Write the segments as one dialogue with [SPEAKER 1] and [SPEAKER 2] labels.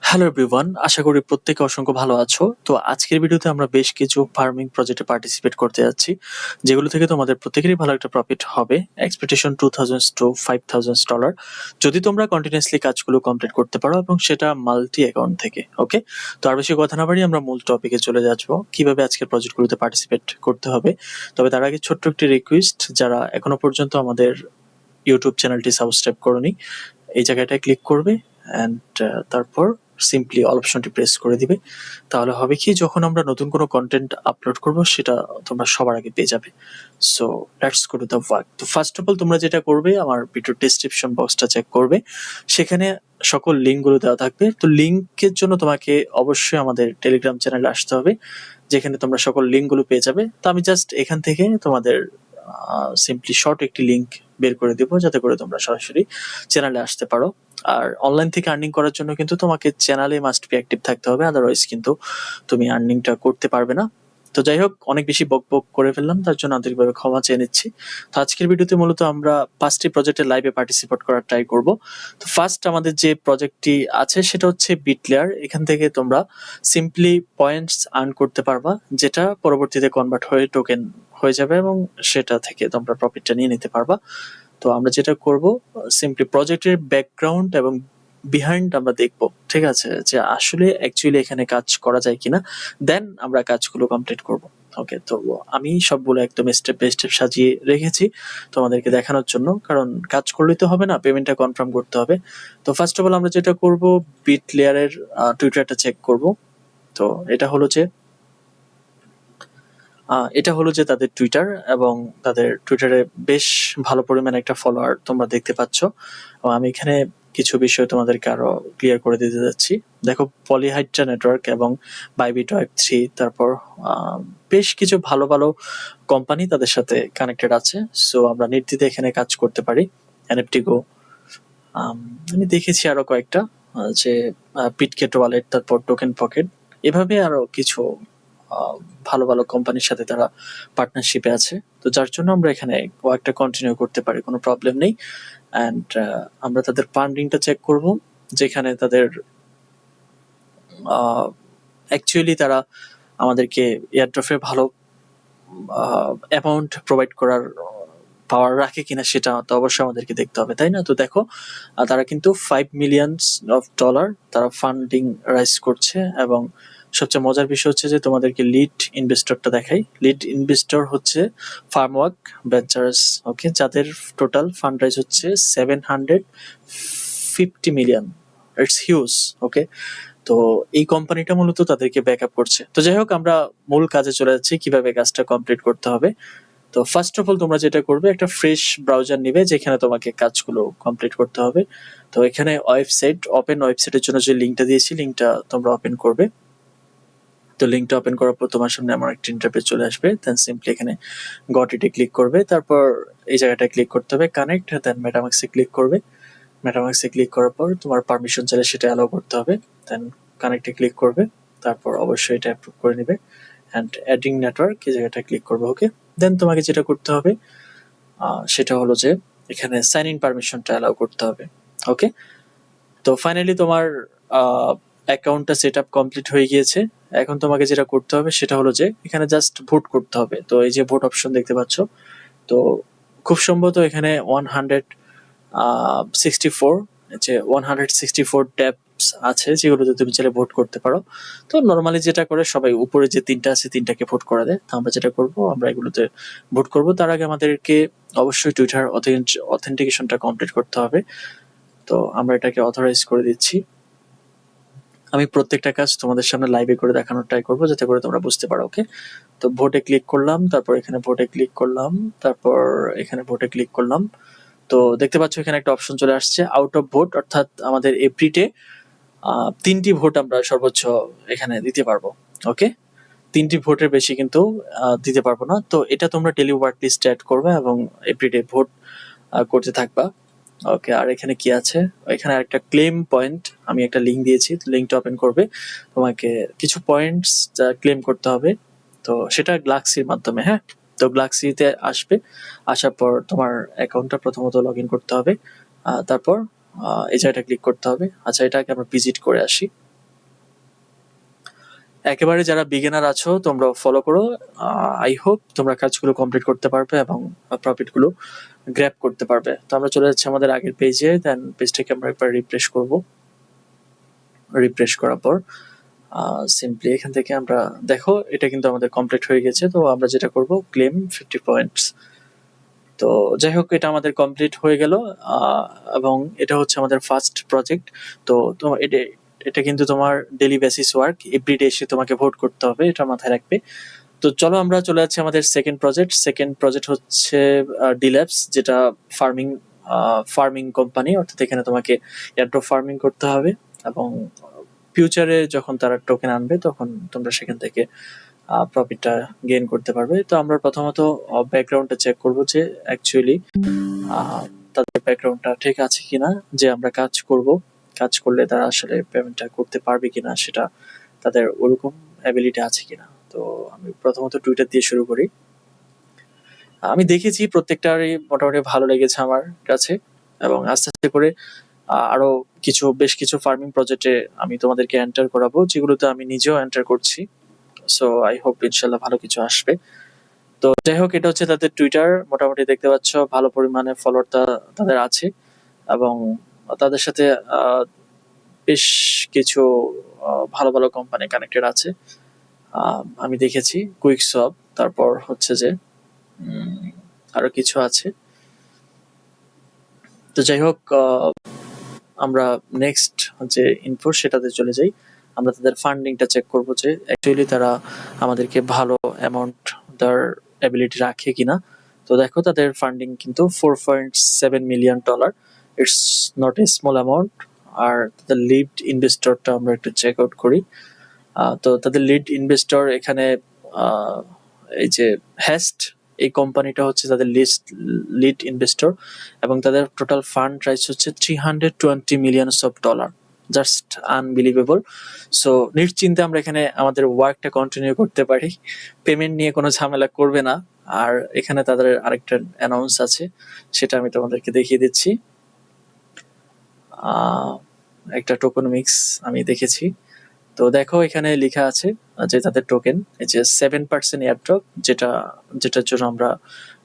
[SPEAKER 1] Hello everyone, আশা করি প্রত্যেকে অসংখ্য ভালো আছো। তো আজকের ভিডিওতে আমরা বেশ কিছু ফার্মিং প্রজেক্টে পার্টিসিপেট করতে যাচ্ছি, যেগুলো থেকে তোমাদের প্রত্যেকেরই ভালো একটা প্রফিট হবে। এক্সপেকটেশন $2000 to $5000 যদি তোমরা কন্টিনিউয়াসলি কাজগুলো কমপ্লিট করতে পারো এবং সেটা মাল্টি অ্যাকাউন্ট থেকে। ওকে, তো আর বেশি কথা না বাড়িয়ে আমরা মূল টপিকে চলে যাচ্ছি, কিভাবে আজকের প্রজেক্টগুলোতে পার্টিসিপেট করতে হবে। তবে তার আগে ছোট্ট একটি রিকোয়েস্ট, যারা এখনো পর্যন্ত আমাদের ইউটিউব চ্যানেলটি সাবস্ক্রাইব করোনি, এই জায়গাটায় ক্লিক করবে অ্যান্ড তারপর সিম্পলি অল অপশনটি প্রেস করে দিবে। তাহলে হবে কি, যখন আমরা নতুন কোনো কন্টেন্ট আপলোড করব সেটা তোমরা সবার আগে পেয়ে যাবে। So let's go to the work. তো ফার্স্ট অফ অল তোমরা যেটা করবে, আমার ভিডিওর ডেসক্রিপশন বক্সটা চেক করবে, সেখানে সকল লিঙ্কগুলো দেওয়া থাকবে। তো লিঙ্কের জন্য তোমাকে অবশ্যই আমাদের টেলিগ্রাম চ্যানেলে আসতে হবে, যেখানে তোমরা সকল লিঙ্কগুলো পেয়ে যাবে। তো আমি জাস্ট এখান থেকে তোমাদের সিম্পলি শর্ট একটি লিঙ্ক বের করে দিব, যাতে করে তোমরা সরাসরি চ্যানেলে আসতে পারো। আর অনলাইন থেকে আর্নিং করার জন্য কিন্তু তোমাকে চ্যানেলে মাস্ট বি অ্যাক্টিভ থাকতে হবে, আদারওয়াইজ কিন্তু তুমি আর্নিংটা করতে পারবে না। তো যাই হোক, অনেক বেশি বকবক করে ফেললাম, তার জন্য আন্তরিকভাবে ক্ষমা চেয়ে নিচ্ছি। তো আজকের ভিডিওতে মূলত আমরা 5টি প্রজেক্টের লাইভে পার্টিসিপেট করার ট্রাই করব। তো ফার্স্ট আমাদের যে প্রজেক্টটি আছে সেটা হচ্ছে বিটলেয়ার। এখান থেকে তোমরা সিম্পলি পয়েন্টস আর্ন করতে পারবা, যেটা পরবর্তীতে কনভার্ট হয়ে টোকেন হয়ে যাবে এবং সেটা থেকে তোমরা প্রফিটটা নিয়ে নিতে পারবা। তো আমরা যেটা করব, সিম্পলি প্রজেক্টের ব্যাকগ্রাউন্ড এবং বিহাইন্ড আমরা দেখব, ঠিক আছে, যে আসলে অ্যাকচুয়ালি এখানে কাজ করা যায় কিনা, দেন আমরা কাজগুলো কমপ্লিট করব। ওকে, তো আমি সবগুলো একদম স্টেপ বাই স্টেপ সাজিয়ে রেখেছি তোমাদেরকে দেখানোর জন্য, কারণ কাজ করলেই তো হবে না, পেমেন্টটা কনফার্ম করতে হবে। তো ফার্স্ট অফ অল আমরা যেটা করব, বিট লেয়ারের টুইটারটা চেক করব। তো এটা হলো যে তাদের টুইটার, এবং তাদের টুইটারে বেশ ভালো পরিমাণে একটা ফলোয়ার তোমরা দেখতে পাচ্ছ। এবং আমি এখানে কিছু বিষয় তোমাদেরকে আরো ক্লিয়ার করে দিতে যাচ্ছি। দেখো, পলিহাইড্রা নেটওয়ার্ক এবং বাইবিট ওয়েব 3, তারপর বেশ কিছু ভালো ভালো কোম্পানি তাদের সাথে কানেক্টেড আছে। সো আমরা নির্দ্বিধায় এখানে কাজ করতে পারি। এনএফটি গো, আমি দেখেছি আরো কয়েকটা, যে পিটকেট ওয়ালেট, তারপর টোকেন পকেট, এভাবে আরো কিছু আহ, ভালো ভালো কোম্পানির সাথে তারা পার্টনারশিপে আছে। তো যার জন্য আমরা এখানে কয়েকটা কন্টিনিউ করতে পারি, কোনো প্রবলেম নেই। অ্যান্ড আমরা তাদের ফান্ডিংটা চেক করব, যেখানে তাদের অ্যাকচুয়ালি তারা আমাদেরকে এয়ারড্রপে ভালো অ্যামাউন্ট প্রোভাইড করার পাওয়ার রাখে কিনা, সেটা তো অবশ্যই আমাদেরকে দেখতে হবে, তাই না? তো দেখো, তারা কিন্তু $5 million তারা ফান্ডিং রাইজ করছে। এবং সবচেয়ে মজার বিষয় হচ্ছে যে তোমাদেরকে লিড ইনভেস্টরটা দেখাই। লিড ইনভেস্টর হচ্ছে ফার্মওয়ার্ক ভেঞ্চার্স। ওকে, যাদের টোটাল ফান্ড রাইজ হচ্ছে $750 million। It's huge. ওকে, তো এই কোম্পানিটা মূলত তাদেরকে ব্যাকআপ করছে। তো যাই হোক, আমরা মূল কাজে চলে যাচ্ছি, কিভাবে কাজটা কমপ্লিট করতে হবে। তো ফার্স্ট অফ অল তোমরা যেটা করবে, একটা ফ্রেশ ব্রাউজার নিবে, যেখানে তোমাকে কাজগুলো কমপ্লিট করতে হবে। তো এখানে ওয়েবসাইটের জন্য যে লিঙ্কটা দিয়েছি, লিঙ্কটা তোমরা ওপেন করবে। তো লিঙ্কটা ওপেন করার পর তোমার সামনে আমার একটা ইন্টারফেস চলে আসবে। দেন সিম্পলি এখানে গট ইটে ক্লিক করবে, তারপর এই জায়গাটা ক্লিক করতে হবে কানেক্ট, দেন মেটামাক্সে ক্লিক করবে। মেটামাক্সে ক্লিক করার পর তোমার পারমিশন চাইলে সেটা অ্যালাউ করতে হবে। দেন কানেক্টে ক্লিক করবে, তারপর অবশ্যই এটা অ্যাপ্রুভ করে নেবে। অ্যান্ড অ্যাডিং নেটওয়ার্ক, এই জায়গাটা ক্লিক করবে। ওকে, দেন তোমাকে যেটা করতে হবে সেটা হলো যে এখানে সাইন ইন পারমিশনটা অ্যালাউ করতে হবে। ওকে, তো ফাইনালি তোমার অ্যাকাউন্টটা সেট আপ কমপ্লিট হয়ে গিয়েছে। এখন তোমাকে যেটা করতে হবে সেটা হলো যে এখানে জাস্ট ভোট করতে হবে। তো এই যে ভোট অপশন দেখতে পাচ্ছ, তো খুব সম্ভবত এখানে 164, যে 164 ট্যাবস আছে, যেগুলোতে তুমি চাইলে ভোট করতে পারো। তো নর্মালি যেটা করে সবাই, উপরে যে তিনটা আছে তিনটাকে ভোট করে দেয়। তো আমরা যেটা করব, আমরা এগুলোতে ভোট করব। তার আগে আমাদেরকে অবশ্যই টুইটার অথেন্টিকেশনটা কমপ্লিট করতে হবে। তো আমরা এটাকে অথরাইজ করে দিচ্ছি। আমি প্রত্যেকটা কাজ তোমাদের সামনে লাইভে করে দেখানোর ট্রাই করবো, যাতে করে তোমরা বুঝতে পারো। ওকে, তো ভোটে ক্লিক করলাম, তারপর এখানে ভোটে ক্লিক করলাম, তারপর এখানে ভোটে ক্লিক করলাম। তো দেখতে পাচ্ছ এখানে একটা অপশন চলে আসছে আউট অফ ভোট, অর্থাৎ আমাদের এপ্রিটে 3টি ভোট আমরা সর্বোচ্চ এখানে দিতে পারবো। ওকে, 3টি ভোটের বেশি কিন্তু দিতে পারবো না। তো এটা তোমরা ডেলি ওয়ার্ক লিস্ট অ্যাড করবে এবং এপ্রিটে ভোট করতে থাকবা। ওকে, আর এখানে কি আছে, এখানে একটা ক্লেম পয়েন্ট, আমি একটা লিঙ্ক দিয়েছি, লিঙ্কটা ওপেন করবে। তোমাকে কিছু পয়েন্টস ক্লেম করতে হবে। তো সেটা গ্লাক্সির মাধ্যমে, হ্যাঁ। তো গ্লাক্সিতে আসবে, আসার পর তোমার অ্যাকাউন্টটা প্রথমত লগ ইন করতে হবে। তারপর এই জায়গাটা ক্লিক করতে হবে। আচ্ছা, এটাকে আমরা ভিজিট করে আসি। একেবারে যারা বিগিনার আছো তোমরা ফলো করো। আই হোপ তোমরা কাজগুলো কমপ্লিট করতে পারবে এবং প্রফিট গুলো গ্র্যাব করতে পারবে। তো আমরা চলে যাচ্ছি আমাদের আগের পেজে, দেন পেজটাকে আমরা একবার রিফ্রেশ করব। রিফ্রেশ করার পর সিম্পলি এখান থেকে আমরা দেখো এটা কিন্তু আমাদের কমপ্লিট হয়ে গেছে। তো আমরা যেটা করব ক্লেম 50 পয়েন্টস। তো যাই হোক এটা আমাদের কমপ্লিট হয়ে গেল এবং এটা হচ্ছে আমাদের ফার্স্ট প্রজেক্ট। তো তোমার এটা এটা কিন্তু তোমার ডেইলি বেসিস ওয়ার্ক, এভরিডে এসে তোমাকে ভোট করতে হবে, এটা মাথায় রাখবে। তো চলো আমরা চলে যাচ্ছি আমাদের সেকেন্ড প্রজেক্ট। সেকেন্ড প্রজেক্ট হচ্ছে ডিল্যাপস, যেটা ফার্মিং ফার্মিং কোম্পানি, অর্থাৎ এখানে তোমাকে এয়ারড্রপ ফার্মিং করতে হবে এবং ফিউচারে যখন তারা টোকেন আনবে তখন তোমরা সেখান থেকে প্রফিটটা গেইন করতে পারবে। তো আমরা প্রথমত ব্যাকগ্রাউন্ডটা চেক করব যে অ্যাকচুয়ালি তাদের ব্যাকগ্রাউন্ডটা ঠিক আছে কিনা, যে আমরা কাজ করলে তারা আসলে পেমেন্টটা করতে পারবে কিনা, সেটা তাদের ওরকম অ্যাবিলিটি আছে কিনা। তো আমি প্রথমত টুইটার দিয়ে শুরু করি। আমি দেখেছি প্রত্যেকটারই মোটামুটি ভালো লেগেছে আমার কাছে, এবং আস্তে আস্তে করে আরো বেশ কিছু ফার্মিং প্রজেক্টে আমি তোমাদেরকে এন্টার করাবো, যেগুলোতে আমি নিজেও এন্টার করছি। সো আই হোপ ইনশাল্লাহ ভালো কিছু আসবে। তো যাই হোক এটা হচ্ছে তাদের টুইটার, মোটামুটি দেখতে পাচ্ছ ভালো পরিমাণে ফলোয়ার তাদের আছে, এবং তাদের সাথে বেশ কিছু ভালো ভালো কোম্পানি কানেক্টেড আছে। আমি দেখেছি কুইকসপ, তারপর হচ্ছে যে আরো কিছু আছে। তো যাই হোক আমরা নেক্সট যে ইনফো সেটাতে চলে যাই। আমরা তাদের ফান্ডিংটা চেক করব যে অ্যাকচুয়ালি তারা আমাদেরকে ভালো অ্যামাউন্ট দেওয়ার অ্যাবিলিটি রাখে কিনা। তো দেখো তাদের ফান্ডিং কিন্তু $4.7 million. It's not a small amount. আর তাদের লিড ইনভেস্টরটা আমরা একটু চেক আউট করি। তো তাদের লিড ইনভেস্টর এখানে এই যে হ্যাস্ট, এই কোম্পানিটা হচ্ছে তাদের লিড ইনভেস্টর, এবং তাদের টোটাল ফান্ড রাইজ হচ্ছে $320 মিলিয়ন। Just unbelievable. সো নিশ্চিন্তে আমরা এখানে আমাদের ওয়ার্কটা কন্টিনিউ করতে পারি, পেমেন্ট নিয়ে কোনো ঝামেলা করবে না। আর এখানে তাদের আরেকটা অ্যানাউন্স আছে, সেটা আমি তোমাদেরকে দেখিয়ে দিচ্ছি। একটা টোকেনমিক্স আমি দেখেছি। তো দেখো এখানে লেখা আছে যে তাদের টোকেন এই যে 7% এয়ারড্রপ, যেটার জন্য আমরা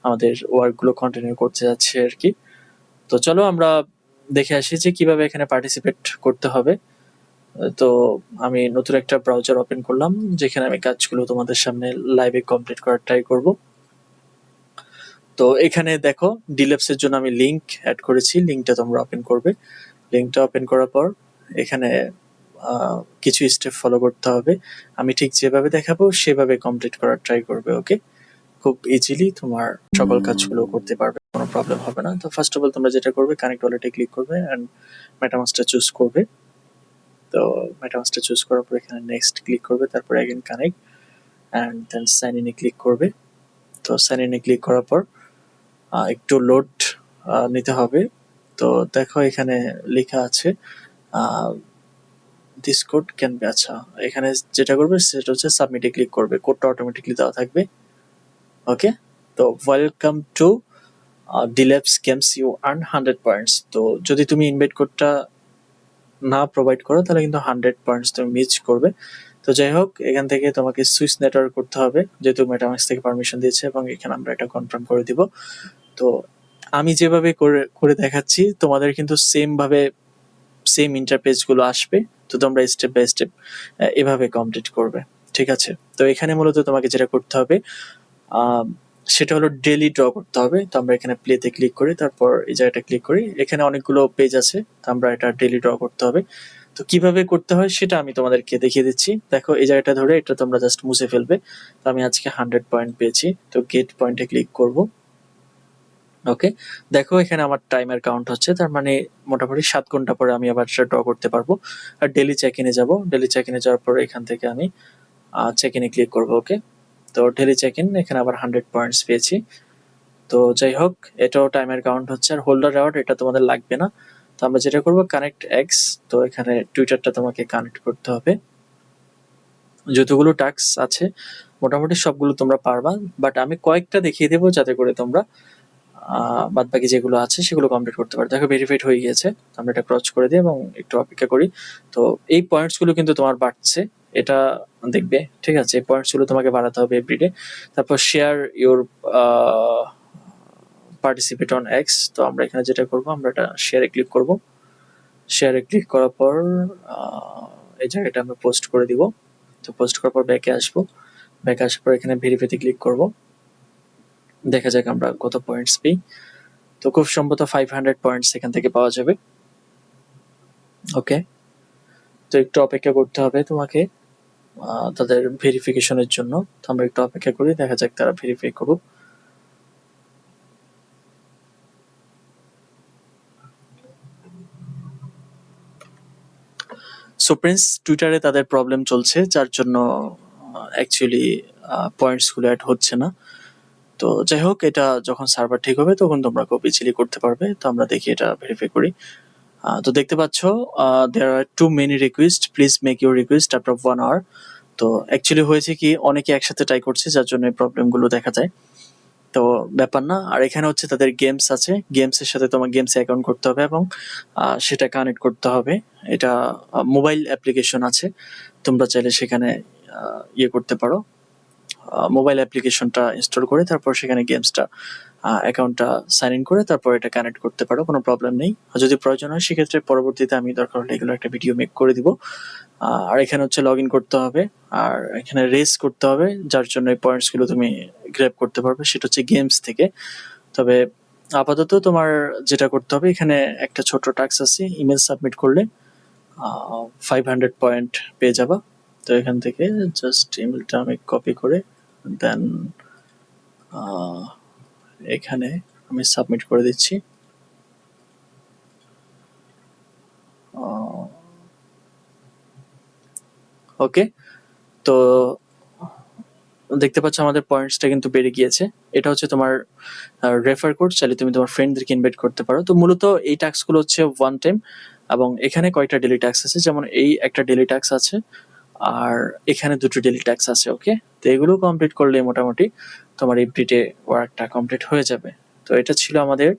[SPEAKER 1] আমাদের ওয়ার্ক গুলো কন্টিনিউ করতে যাচ্ছি আর কি। তো চলো আমরা দেখে আসি যে কিভাবে এখানে পার্টিসিপেট করতে হবে। তো আমি নতুন একটা ব্রাউজার ওপেন করলাম, যেখানে আমি কাজগুলো তোমাদের সামনে লাইভে কমপ্লিট করার ট্রাই করব। তো এখানে দেখো ডিলেপস এর জন্য আমি লিংক অ্যাড করেছি, লিংকটা তোমরা ওপেন করবে। লিংকটা ওপেন করার পর এখানে কিছু স্টেপ ফলো করতে হবে। আমি ঠিক যেভাবে দেখাবো সেভাবে কমপ্লিট করার ট্রাই করবে। ওকে, খুব ইজিলি তোমার সকল কাজগুলো করতে পারবে, কোনো প্রবলেম হবে না। তো ফার্স্ট অফ অল তোমরা যেটা করবে, কানেক্ট ওয়ালেটে ক্লিক করবে এন্ড মেটামাস্কটা চুজ করবে। তো মেটামাস্কটা চুজ করার পর এখানে নেক্সট ক্লিক করবে, তারপর again connect and then sign in এ ক্লিক করবে। তো সাইন ইন এ ক্লিক করার পর একটু লোড নিতে হবে। তো দেখো এখানে লেখা আছে দিস কোড ক্যান বি, আচ্ছা এখানে যেটা করবে সেটা হচ্ছে সাবমিটে ক্লিক করবে, কোডটা অটোমেটিকলি দেওয়া থাকবে। ওকে, তো ওয়েলকাম টু ডিল্যাপস গেমস, ইউ আর্ন 100 পয়েন্টস। তো যদি তুমি ইনভাইট কোডটা না প্রোভাইড করো তাহলে কিন্তু 100 পয়েন্টস তুমি মিস করবে। তো যাই হোক এখান থেকে তোমাকে সুইচ নেটওয়ার্ক করতে হবে, যেহেতু মেটামাস্ক থেকে পারমিশন দিয়েছে, এবং এখানে আমরা এটা কনফার্ম করে দিব। তো আমি যেভাবে করে দেখাচ্ছি তোমাদের কিন্তু সেম ইন্টারফেস গুলো আসবে। তো তোমরা স্টেপ বাই স্টেপ এভাবে কমপ্লিট করবে, ঠিক আছে? তো এখানে মূলত তোমাকে যেটা করতে হবে সেটা হলো ডেইলি ড্র করতে হবে। তো আমরা এখানে প্লেতে ক্লিক করি, তারপর এই জায়গাটা ক্লিক করি, এখানে অনেকগুলো পেজ আছে, তো আমরা এটা ডেইলি ড্র করতে হবে। তো কিভাবে করতে হয় সেটা আমি তোমাদেরকে দেখিয়ে দিচ্ছি। দেখো এই জায়গাটা ধরে এটা তোমরা জাস্ট মুছে ফেলবে। তো আমি আজকে 100 পয়েন্ট পেয়েছি, তো গেট পয়েন্টে ক্লিক করব। ওকে, দেখো এখানে আমার টাইমার কাউন্ট হচ্ছে, তার মানে মোটামুটি 7 ঘন্টা পরে আমি আবার সেটা ড্র করতে পারবো। আর ডেইলি চেক ইনে যাবো, ডেইলি চেক ইনে যাওয়ার পরে এখান থেকে আমি চেক ইনে ক্লিক করবো। ওকে, তো ডেইলি চেক ইন, এখানে আবার 100 পয়েন্টস পেয়েছি। তো যাই হোক এটাও টাইমার কাউন্ট হচ্ছে। আর হোল্ডার রেওয়ার্ড এটা তোমাদের লাগবে না। তো আমরা যেটা করবো কানেক্ট এক্স, তো এখানে টুইটারটা তোমাকে কানেক্ট করতে হবে। যতগুলো টাস্ক আছে মোটামুটি সবগুলো তোমরা পারবা, বাট আমি কয়েকটা দেখিয়ে দেবো যাতে করে তোমরা বাদ বাকি যেগুলো আছে সেগুলো কমপ্লিট করতে পারো। দেখো ভেরিফাইড হয়ে গিয়েছে, আমরা এটা ক্রস করে দিই এবং একটু অপেক্ষা করি। তো এই পয়েন্টস গুলো কিন্তু তোমার বাড়ছে, এটা দেখবে, ঠিক আছে? এই পয়েন্টস গুলো তোমাকে বাড়াতে হবে এভরিডে। তারপর share your participate on x. তো আমরা এখানে যেটা করব, আমরা এটা শেয়ারে ক্লিক করব। শেয়ারে ক্লিক করার পর এই জায়গাটা আমরা পোস্ট করে দিব। তো পোস্ট করার পর ব্যাকে আসবো। ব্যাকে আসার পর এখানে ভেরিফাইতে ক্লিক করব। দেখা যাক আমরা কত পয়েন্টস পাই। তো খুব সম্ভবত 500 পয়েন্টস এখান থেকে পাওয়া যাবে। ওকে, তো একটু অপেক্ষা করতে হবে তোমাকে তাদের ভেরিফিকেশনের জন্য। তো আমরা একটু অপেক্ষা করি, দেখা যাক তারা ভেরিফাই করুক। সো প্রিন্স, টুইটারে তাদের প্রবলেম চলছে, যার জন্য অ্যাকচুয়ালি পয়েন্টস গুলো অ্যাড হচ্ছে না। তো যাই হোক, এটা যখন সার্ভার ঠিক হবে তখন তোমরা খুব ইজিলি করতে পারবে। তো আমরা দেখি এটা ভেরিফাই করি। তো দেখতে পাচ্ছ there are too many request, please make your request after 1 hour. তো অ্যাকচুয়ালি হয়েছে কি, অনেকে একসাথে ট্রাই করছে, যার জন্য এই প্রবলেমগুলো দেখা যায়। তো ব্যাপার না। আর এখানে হচ্ছে তাদের গেমস আছে, গেমসের সাথে তোমার গেমসে অ্যাকাউন্ট করতে হবে এবং সেটা কানেক্ট করতে হবে। এটা মোবাইল অ্যাপ্লিকেশন আছে, তোমরা চাইলে সেখানে ইয়ে করতে পারো, মোবাইল অ্যাপ্লিকেশনটা ইনস্টল করে তারপর সেখানে গেমসটা অ্যাকাউন্টটা সাইন ইন করে তারপর এটা কানেক্ট করতে পারো, কোনো প্রবলেম নেই। আর যদি প্রয়োজন হয় সেক্ষেত্রে পরবর্তীতে আমি দরকার হলে এগুলো একটা ভিডিও মেক করে দিব। আর এখানে হচ্ছে লগ ইন করতে হবে, আর এখানে রেস করতে হবে, যার জন্য এই পয়েন্টসগুলো তুমি গ্র্যাব করতে পারবে, সেটা হচ্ছে গেমস থেকে। তবে আপাতত তোমার যেটা করতে হবে, এখানে একটা ছোট টাস্ক আছে, ইমেল সাবমিট করলে 500 পয়েন্ট পেয়ে যাবা। তো এখান থেকে জাস্ট ইমেলটা আমি কপি করে দেন এখানে আমি সাবমিট করে দিচ্ছি। ওকে, তো দেখতে পাচ্ছ আমাদের পয়েন্টসটা কিন্তু বেড়ে গিয়েছে। এটা হচ্ছে তোমার রেফার কোড, চাইলে তুমি তোমার ফ্রেন্ডদেরকে ইনভাইট করতে পারো। তো মূলত এই টাস্কগুলো হচ্ছে ওয়ান টাইম, এবং এখানে কয়টা ডেলি টাস্ক আছে, যেমন এই একটা ডেলি টাস্ক আছে আর এখানে দুটো ডেলি টাস্ক আছে। ওকে, তো এগুলো কমপ্লিট করলে মোটামুটি তোমার এভরিডে ওয়ার্কটা কমপ্লিট হয়ে যাবে। তো এটা ছিল আমাদের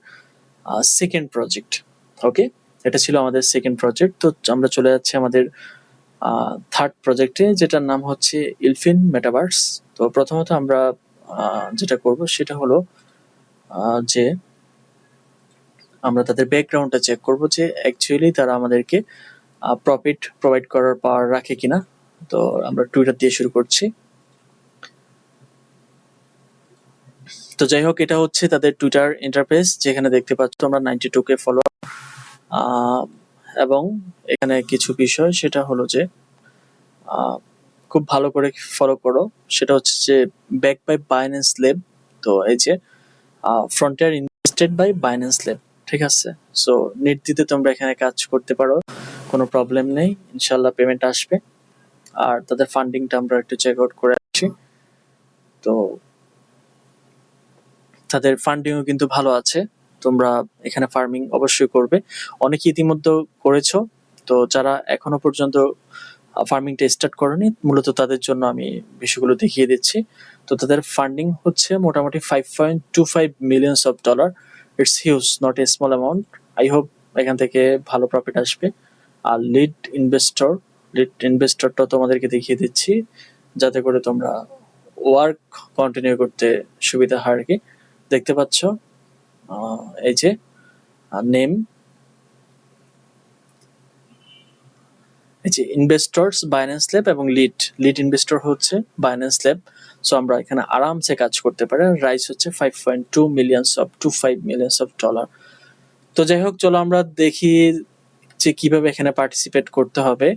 [SPEAKER 1] সেকেন্ড প্রজেক্ট। ওকে, এটা ছিল আমাদের সেকেন্ড প্রজেক্ট। তো আমরা চলে যাচ্ছি আমাদের থার্ড প্রজেক্টে, যেটার নাম হচ্ছে ইলফিন মেটাভার্স। তো প্রথমত আমরা যেটা করব সেটা হলো যে আমরা তাদের ব্যাকগ্রাউন্ডটা চেক করব যে অ্যাকচুয়ালি তারা আমাদেরকে প্রফিট প্রোভাইড করার পাওয়ার রাখে কিনা। তো আমরা টুইটার দিয়ে শুরু করছি। তো যাই হোক, এটা হচ্ছে তাদের টুইটার ইন্টারফেস, যেখানে দেখতে পাচ্ছ তোমরা 92K ফলোয়ার। এবং এখানে কিছু বিষয়, সেটা হলো যে খুব ভালো করে ফলো করো, সেটা হচ্ছে যে ব্যাক বাই বাইন্যান্স ল্যাব। তো এই যে frontier invested by Binance lab, ঠিক আছে? সো নির্দ্বিধে তোমরা এখানে কাজ করতে পারো, কোনো প্রবলেম নেই, ইনশাল্লাহ পেমেন্ট আসবে। আর তাদের ফান্ডিংটা আমরা একটু চেক আউট করে আসি। তো তাদের ফান্ডিংও কিন্তু ভালো আছে। তোমরা এখানে ফার্মিং অবশ্যই করবে, অনেকে ইতিমধ্যে করেছো। তো যারা এখনো পর্যন্ত ফার্মিংটা স্টার্ট করেনি, মূলত তাদের জন্য আমি বিষয়গুলো দেখিয়ে দিচ্ছি। তো তাদের ফান্ডিং হচ্ছে মোটামুটি $5.25 million। It's huge, not a small amount. I hope এখান থেকে ভালো প্রফিট আসবে। আর লিড ইনভেস্টরটা তোমাদেরকে দেখিয়ে দিচ্ছি, যাতে করে তোমরা ওয়ার্ক কন্টিনিউ করতে সুবিধা হয় আর কি। দেখতে পাচ্ছ এই যে নেম, এই যে ইনভেস্টরস বাইন্যান্স ল্যাব এবং লিড ইনভেস্টর হচ্ছে বাইন্যান্স ল্যাব। সো আমরা এখানে আরামসে কাজ করতে পারি। রাইস হচ্ছে $5.2 million। তো যাই হোক, চলো আমরা দেখি যে কিভাবে এখানে পার্টিসিপেট করতে হবে।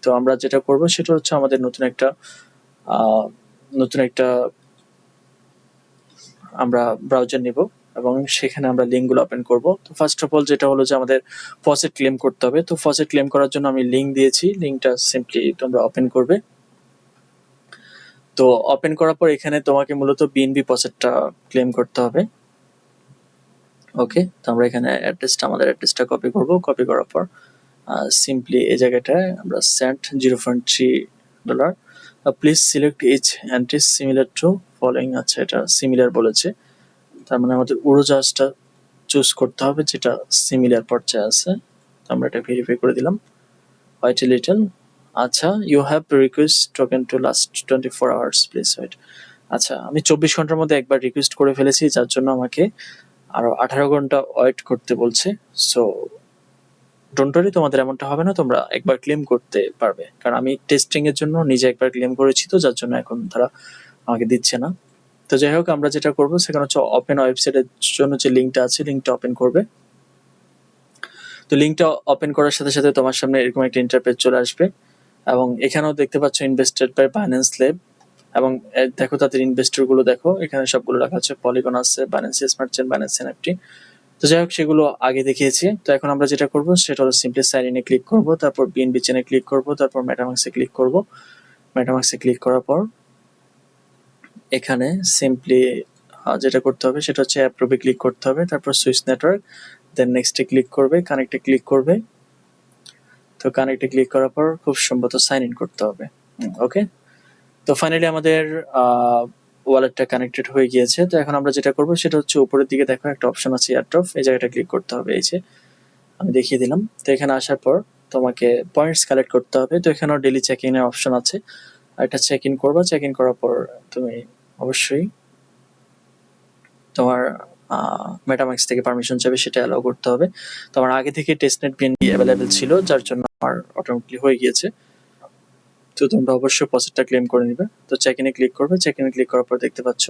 [SPEAKER 1] তো আমরা যেটা করব সেটা হচ্ছে আমাদের নতুন একটা আমরা ব্রাউজার নিব এবং সেখানে আমরা লিঙ্কগুলো ওপেন করব। তো ফার্স্ট অফ অল যেটা হলো যে আমাদের ফসেট ক্লেম করতে হবে। তো ফসেট ক্লেম করার জন্য আমি লিঙ্ক দিয়েছি, লিঙ্কটা সিম্পলি তোমরা ওপেন করবে। তো ওপেন করার পর এখানে তোমাকে মূলত বিএনবি ফসেটটা ক্লেম করতে হবে। ওকে, তো আমরা এখানে আমাদের অ্যাড্রেসটা কপি করব। কপি করার পর সিম্পলি এই জায়গাটায় আমরা sent $0.3। Please select each entry similar to following. আচ্ছা, এটা সিমিলার বলেছে, তার মানে আমাদের উড়োজাহাজটা চুজ করতে হবে যেটা সিমিলার পর্যায়ে আছে। তো আমরা এটা ভেরিফাই করে দিলাম। হোয়াইট লিটল আচ্ছা, you have request token to last 24 hours, please wait. আচ্ছা, আমি 24 ঘন্টার মধ্যে একবার রিকোয়েস্ট করে ফেলেছি, যার জন্য আমাকে আরো 18 ঘন্টা ওয়েট করতে বলছে। সো ডোন্ট ওয়ারি, তোমাদের এমনটা হবে না, তোমরা একবার ক্লেম করতে পারবে, কারণ আমি টেস্টিং এর জন্য নিজে একবার ক্লেম করেছি, তো যার জন্য এখন তারা আমাকে দিচ্ছে না। তো যাই হোক, আমরা যেটা করবো সেখানে হচ্ছে ওপেন ওয়েবসাইটের জন্য যে লিঙ্কটা আছে, লিঙ্কটা ওপেন করবে। তো লিঙ্কটা ওপেন করার সাথে সাথে তোমার সামনে এরকম একটা ইন্টারফেস চলে আসবে, এবং এখানেও দেখতে পাচ্ছ ইনভেস্টেড বাই বাইন্যান্স ল্যাব, এবং দেখো তাদের ইনভেস্টর গুলো দেখো, এখানে সবগুলো রাখা আছে, পলিগন আছে, Binance smart chain, Binance NFT. তো যাই হোক, সেগুলো আগে দেখিয়েছি। তো এখন আমরা যেটা করব সেটা হলো সিম্পলি সাইন ইনে ক্লিক করব, তারপর বিএনবি চেনে ক্লিক করব, তারপর মেটামাক্সে ক্লিক করব। মেটামাক্সে ক্লিক করার পর এখানে সিম্পলি যেটা করতে হবে সেটা হচ্ছে অ্যাপ্রুভে ক্লিক করতে হবে, তারপর সুইচ নেটওয়ার্ক, দেন নেক্সটে ক্লিক করবে, কানেক্টে ক্লিক করবে। তো কানেক্টে ক্লিক করার পর খুব সম্ভবত সাইন ইন করতে হবে। ওকে, তো ফাইনালি আমাদের ওয়ালেটটা কানেক্টেড হয়ে গিয়েছে। তো এখন আমরা যেটা করবো সেটা হচ্ছে উপরের দিকে দেখো একটা অপশন আছে এয়ারড্রপ, এই জায়গাটা ক্লিক করতে হবে। এই যে আমি দেখিয়ে দিলাম। তো এখানে আসার পর তোমাকে পয়েন্টস কালেক্ট করতে হবে। তো এখানেও ডেলি চেক ইনের অপশন আছে, আর এটা চেক ইন করবা। চেক ইন করার পর তুমি অবশ্যই তোমার মেটাম্যাক্স থেকে পারমিশন চাবে, সেটা অ্যালাউ করতে হবে। তোমার আগে থেকে টেস্টনেট বিএনবি অ্যাভেলেবেল ছিল, যার জন্য আমার অটোমেটিকলি হয়ে গিয়েছে। তো তোমরা অবশ্যই প্রসেসটা ক্লেম করে নিবে। তো চেক ইনে ক্লিক করবে, চেক ইনে ক্লিক করার পর দেখতে পাচ্ছ,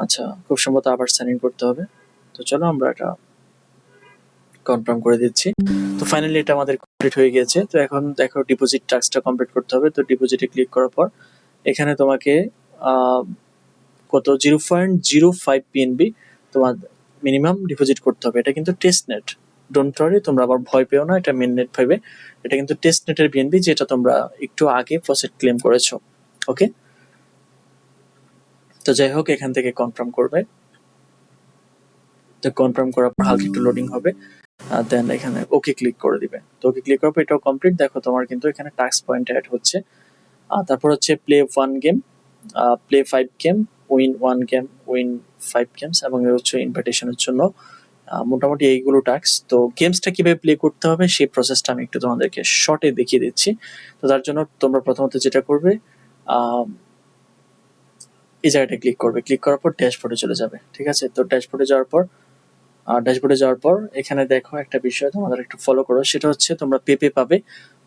[SPEAKER 1] আচ্ছা খুব সম্ভবত আবার সাইন ইন করতে হবে। তো চলো আমরা এটা কনফার্ম করে দিচ্ছি। তো ফাইনালি এটা আমাদের কমপ্লিট হয়ে গিয়েছে। তো এখন দেখো ডিপোজিট টাস্কটা কমপ্লিট করতে হবে। তো ডিপোজিটে ক্লিক করার পর এখানে তোমাকে কত 0.05 পিএনবি তোমার মিনিমাম ডিপোজিট করতে হবে। এটা কিন্তু টেস্ট নেট, ডোন্ট ওয়ারি, তোমরা আবার ভয় পেও না, এটা মেন নেট ভাবে। এটা কিন্তু টেস্ট নেটের বিএনবি, যেটা তোমরা একটু আগে প্রসেস ক্লেম করেছো। ওকে, তো যাই হোক, এখান থেকে কনফার্ম করবে। তো কনফার্ম করার পর হালকা একটু লোডিং হবে, দেন এখানে ওকে ক্লিক করে দিবে। তো ওকে ক্লিক করার পর এটাও কমপ্লিট। দেখো তোমার কিন্তু এখানে টাস্ক পয়েন্ট অ্যাড হচ্ছে। তারপর হচ্ছে play 1 game, play 5 game, win 1 game, win 5 games, এবং হচ্ছে ইনভাইটেশনের জন্য মোটামুটি এইগুলো টাস্ক। তো গেমসটা কিভাবে প্লে করতে হবে সেই প্রসেসটা আমি একটু তোমাদেরকে শর্টে দেখিয়ে দিচ্ছি। তো তার জন্য তোমরা প্রথমত যেটা করবে, এই জায়গাটা ক্লিক করবে। ক্লিক করার পর ড্যাশবোর্ডে চলে যাবে, ঠিক আছে? তো ড্যাশবোর্ডে যাওয়ার পর এখানে দেখো একটা বিষয় তোমাদের একটু ফলো করো, সেটা হচ্ছে তোমরা পেপে পাবে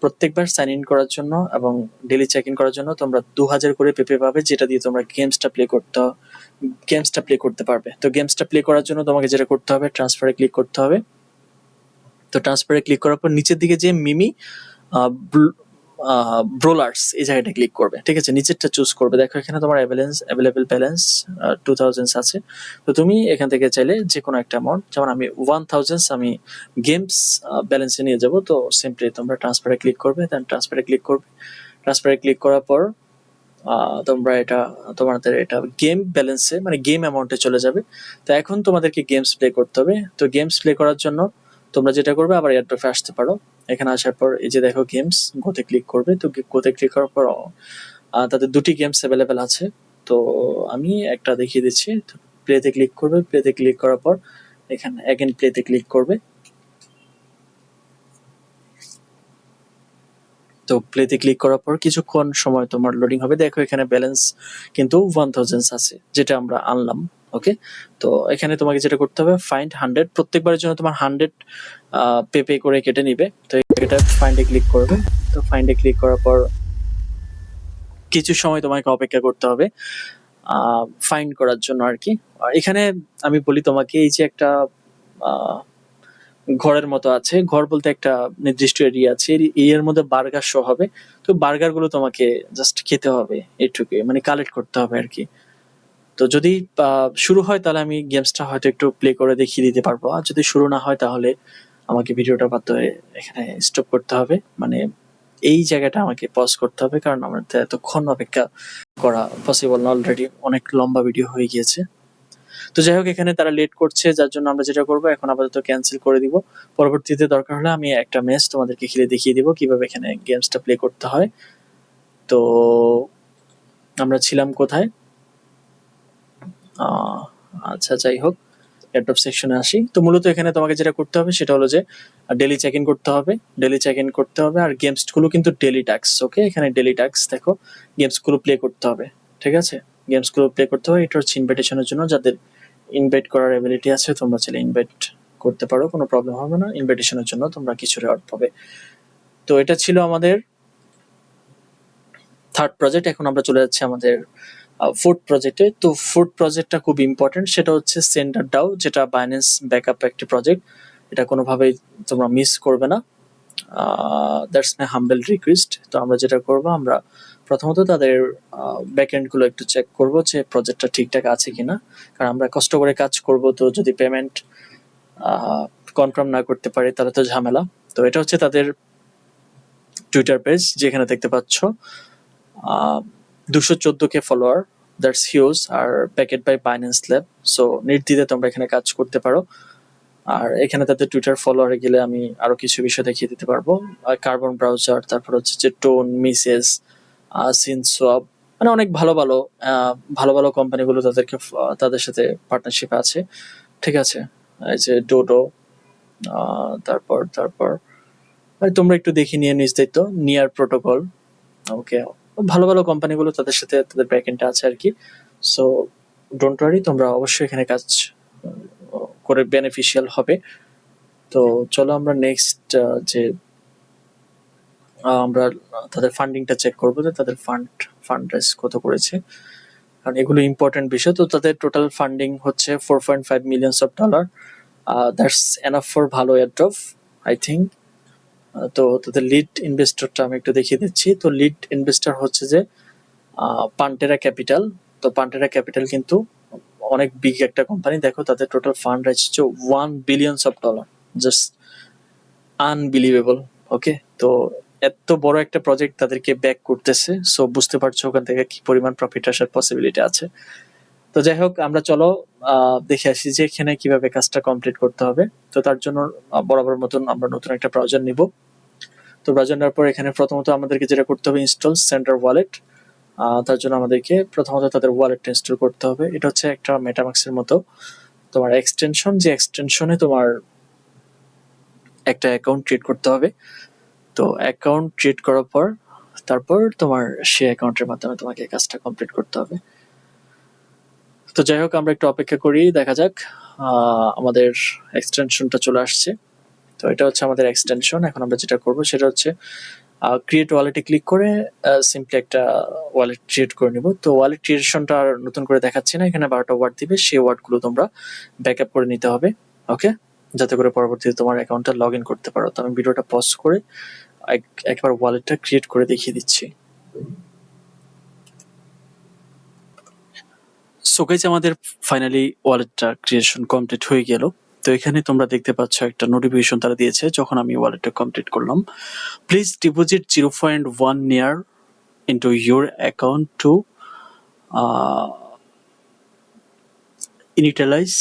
[SPEAKER 1] প্রত্যেকবার সাইন ইন করার জন্য, এবং ডেলি চেক ইন করার জন্য তোমরা 2000 করে পেপে পাবে, যেটা দিয়ে তোমরা গেমসটা প্লে করতে পারবে। তো গেমসটা প্লে করার জন্য তোমাকে যেটা করতে হবে, ট্রান্সফারে ক্লিক করতে হবে। তো ট্রান্সফারে ক্লিক করার পর নিচের দিকে যে মিমি ব্রোলার্স, এই জায়গাটা ক্লিক করবে, ঠিক আছে? নিচেরটা চুজ করবে। দেখো এখানে তোমার অ্যাভেলেবেল ব্যালেন্স 2000 আছে। তো তুমি এখান থেকে চাইলে যে কোনো একটা অ্যামাউন্ট, যেমন আমি 1000 আমি গেমস ব্যালেন্সে নিয়ে যাব। তো সিম্পলি তোমরা ট্রান্সফারে ক্লিক করবে, দেন ট্রান্সফারে ক্লিক করবে। ট্রান্সফারে ক্লিক করার পর তোমরা তোমাদের এটা গেম ব্যালেন্সে, মানে গেম অ্যামাউন্টে চলে যাবে। তো এখন তোমাদেরকে গেমস প্লে করতে হবে। তো গেমস প্লে করার জন্য তোমরা যেটা করবে, আবার এয়ারড্রপে আসতে পারো। এখানে আসার পর এই যে দেখো গেমস, গোতে ক্লিক করবে। তো গোতে ক্লিক করার পর তাদের দুটি গেমস অ্যাভেলেবেল আছে। তো আমি একটা দেখিয়ে দিচ্ছি। প্লেতে ক্লিক করবে, প্লেতে ক্লিক করার পর এখানে অ্যাগেন প্লেতে ক্লিক করবে। তো প্লেতে ক্লিক করার পর কিছুক্ষণ সময় তোমার লোডিং হবে। দেখো এখানে ব্যালেন্স কিন্তু 1000 আছে, যেটা আমরা আনলাম। ওকে, তো এখানে তোমাকে যেটা করতে হবে, ফাইন্ড 100, প্রত্যেকবারের জন্য তোমার 100 পে করে কেটে নিবে। তো এটা ফাইন্ডে ক্লিক করবে। তো ফাইন্ডে ক্লিক করার পর কিছু সময় তোমাকে অপেক্ষা করতে হবে ফাইন্ড করার জন্য আর কি। এখানে আমি বলি তোমাকে, এই যে একটা ঘরের মতো আছে, ঘর বলতে একটা নির্দিষ্ট এরিয়া আছে, এই এর মধ্যে বার্গার শো হবে। তো বার্গার গুলো তোমাকে জাস্ট খেতে হবে, এটুকুই, মানে কালেক্ট করতে হবে আর কি। তো যদি শুরু হয় তাহলে আমি গেমসটা হয়তো একটু প্লে করে দেখিয়ে দিতে পারবো, আর যদি শুরু না হয় তাহলে আমাকে ভিডিওটা বাধ্য হয়ে এখানে স্টপ করতে হবে, মানে এই জায়গাটা আমাকে পজ করতে হবে, কারণ আমার তো এতক্ষণ অপেক্ষা করা পসিবল না, অলরেডি অনেক লম্বা ভিডিও হয়ে গিয়েছে। তো যাই হোক, এখানে তারা লেট করছে, যার জন্য আমরা যেটা করবো এখন আপাতত ক্যান্সেল করে দিব। পরবর্তীতে দরকার হলে আমি একটা ম্যাচ তোমাদেরকে খেলে দেখিয়ে দিব কিভাবে এখানে গেমসটা প্লে করতে হয়। তো আমরা ছিলাম কোথায়? আচ্ছা যাই হোক, এয়ারড্রপ সেকশনে আসি। তো মূলত এখানে তোমাকে যেটা করতে হবে সেটা হলো যে ডেলি চেক ইন করতে হবে, আর গেমসগুলো কিন্তু ডেলি টাস্ক। ওকে, এখানে ডেলি টাস্ক দেখো, গেমসগুলো প্লে করতে হবে, ঠিক আছে? গেমসগুলো প্লে করতে হবে। এটা হচ্ছে ইনভাইটেশনের জন্য, যাদের ইনভাইট করার এবিলিটি আছে তোমরা চাইলে ইনভাইট করতে পারো, কোনো প্রবলেম হবে না। ইনভাইটেশনের জন্য তোমরা কিছু রেওয়ার্ড পাবে। তো এটা ছিল আমাদের থার্ড প্রজেক্ট। এখন আমরা চলে যাচ্ছি আমাদের ফোর্থ প্রজেক্টে। তো ফোর্থ প্রজেক্টটা খুব ইম্পর্টেন্ট, সেটা হচ্ছে সেন্টার ডাও, যেটা বাইন্যান্স ব্যাকআপ একটি প্রজেক্ট। এটা কোনোভাবেই তোমরা মিস করবে না, দ্যাটস মাই হাম্বল রিকোয়েস্ট। তো আমরা যেটা করব, আমরা প্রথমত তাদের ব্যাকএন্ডগুলো একটু চেক করব যে প্রজেক্টটা ঠিকঠাক আছে কিনা, কারণ আমরা কষ্ট করে কাজ করব, তো যদি পেমেন্ট কনফার্ম না করতে পারি তাহলে তো ঝামেলা। তো এটা হচ্ছে তাদের টুইটার পেজ, যেখানে দেখতে পাচ্ছ 214K ফলোয়ার, দ্যাটস হিউজ, আর packet by Binance lab. So নির্দ্বিধায় তোমরা এখানে কাজ করতে পারো। আর এখানে তাদের টুইটার ফলোয়ারে গেলে আমি আরো কিছু বিষয় দেখিয়ে দিতে পারবো। কার্বন ব্রাউজার, তারপর হচ্ছে যে টোন, মিসেস, সিনসোয়াপ, মানে অনেক ভালো ভালো কোম্পানিগুলো তাদের সাথে পার্টনারশিপ আছে, ঠিক আছে? এই যে ডোডো, তারপর তারপর তোমরা একটু দেখে নিয়ে নিজ দায়িত্ব, নিয়ার প্রোটোকল। ওকে, ভালো ভালো কোম্পানিগুলো তাদের সাথে তাদের ব্যাকএন্ডে আছে আর কি। সো ডোন্ট ওয়ারি, তোমরা অবশ্যই এখানে কাজ করে বেনিফিশিয়াল হবে। তো চলো আমরা নেক্সট যে আমরা তাদের ফান্ডিংটা চেক করবো, যে তাদের ফান্ড রাইজ কত করেছে, কারণ এগুলো ইম্পর্টেন্ট বিষয়। তো তাদের টোটাল ফান্ডিং হচ্ছে $4.5 million, দ্যাটস এনাফ ফর ভালো এয়ারড্রপ, আই থিঙ্ক। তো তাদের লিড ইনভেস্টরটা আমি একটু দেখিয়ে দিচ্ছি। তো লিড ইনভেস্টর হচ্ছে যে পান্টেরা ক্যাপিটাল। তো পান্টেরা ক্যাপিটাল কিন্তু অনেক বিগ একটা কোম্পানি। দেখো তাদের টোটাল ফান্ড রাইজ হচ্ছে $1 billion, জাস্ট আনবিলিভেবল। ওকে, তো এত বড় একটা প্রজেক্ট তাদেরকে ব্যাক করতেছে, সো বুঝতে পারছো ওখান থেকে কি পরিমাণ প্রফিট আসার পসিবিলিটি আছে। তো যাই হোক, আমরা চলো দেখে আসি যে এখানে কিভাবে কাজটা কমপ্লিট করতে হবে। তো তার জন্য বরাবর মতন আমরা নতুন একটা ব্রাউজার নিব। তো ব্রাউজার নেওয়ার পর এখানে প্রথমত আমাদেরকে যেটা করতে হবে, ইনস্টল সেন্টার ওয়ালেট। তার জন্য আমাদেরকে প্রথমত তাদের ওয়ালেটটা ইনস্টল করতে হবে। এটা হচ্ছে একটা মেটামাক্সের মতো তোমার এক্সটেনশন, যে এক্সটেনশনে তোমার একটা অ্যাকাউন্ট ক্রিয়েট করতে হবে। তো অ্যাকাউন্ট ক্রিয়েট করার পর তারপর তোমার সেই অ্যাকাউন্টের মাধ্যমে তোমাকে কাজটা কমপ্লিট করতে হবে। তো যাই হোক, আমরা একটু অপেক্ষা করি, দেখা যাক। আমাদের এক্সটেনশনটা চলে আসছে। তো এটা হচ্ছে আমাদের এক্সটেনশন। এখন আমরা যেটা করব সেটা হচ্ছে ক্রিয়েট ওয়ালেটে ক্লিক করে সিম্পলি একটা ওয়ালেট ক্রিয়েট করে নিব। তো ওয়ালেট ক্রিয়েশনটা আর নতুন করে দেখাচ্ছি না, এখানে 12টা ওয়ার্ড দিবে, সেই ওয়ার্ডগুলো তোমরা ব্যাকআপ করে নিতে হবে। ওকে, যাতে করে পরবর্তীতে তোমার অ্যাকাউন্টটা লগ ইন করতে পারো। তো আমি ভিডিওটা পজ করে একবার ওয়ালেটটা ক্রিয়েট করে দেখিয়ে দিচ্ছি। সো গাইস, আমাদের ফাইনালি ওয়ালেটটা ক্রিয়েশন কমপ্লিট হয়ে গেল। তো এখানে তোমরা দেখতে পাচ্ছ একটা নোটিফিকেশন তারা দিয়েছে যখন আমি ওয়ালেটটা কমপ্লিট করলাম। Please deposit 0.1 near into your account to initialise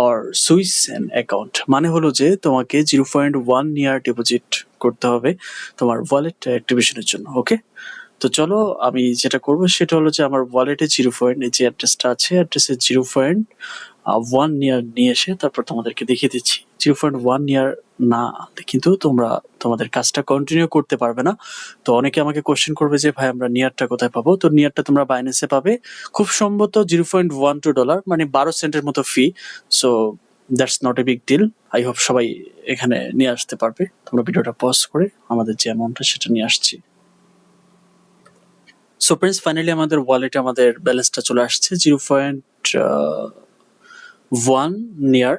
[SPEAKER 1] or switch an account. মানে হলো যে তোমাকে 0.1 নিয়ার ডিপোজিট করতে হবে তোমার ওয়ালেট অ্যাক্টিভেশনের জন্য। ওকে, তো চলো আমি যেটা করব সেটা হলো যে আমার ওয়ালেটে 0. যে অ্যাড্রেসটা আছে, অ্যাড্রেসে 0.1 নিয়ার নিয়ে এসে তারপর তোমাদেরকে দেখিয়ে দিচ্ছি। 0.1 নিয়ার না আনলে কিন্তু তোমরা তোমাদের কাজটা কন্টিনিউ করতে পারবে না। তো অনেকে আমাকে কোশ্চেন করবে যে ভাই আমরা নিয়ারটা কোথায় পাবো? তো নিয়ারটা তোমরা বাইন্যান্সে পাবে, খুব সম্ভবত $0.12, মানে 12 সেন্টের মতো fee. So that's not a big deal. I hope সবাই এখানে নিয়ে আসতে পারবে। তোমরা ভিডিওটা পজ করে আমাদের যে অ্যামাউন্টটা সেটা নিয়ে আসছি। সো ফ্রেন্ডস, ফাইনালি আমাদের ওয়ালেটে আমাদের ব্যালেন্সটা চলে আসছে 0.1 নিয়ার।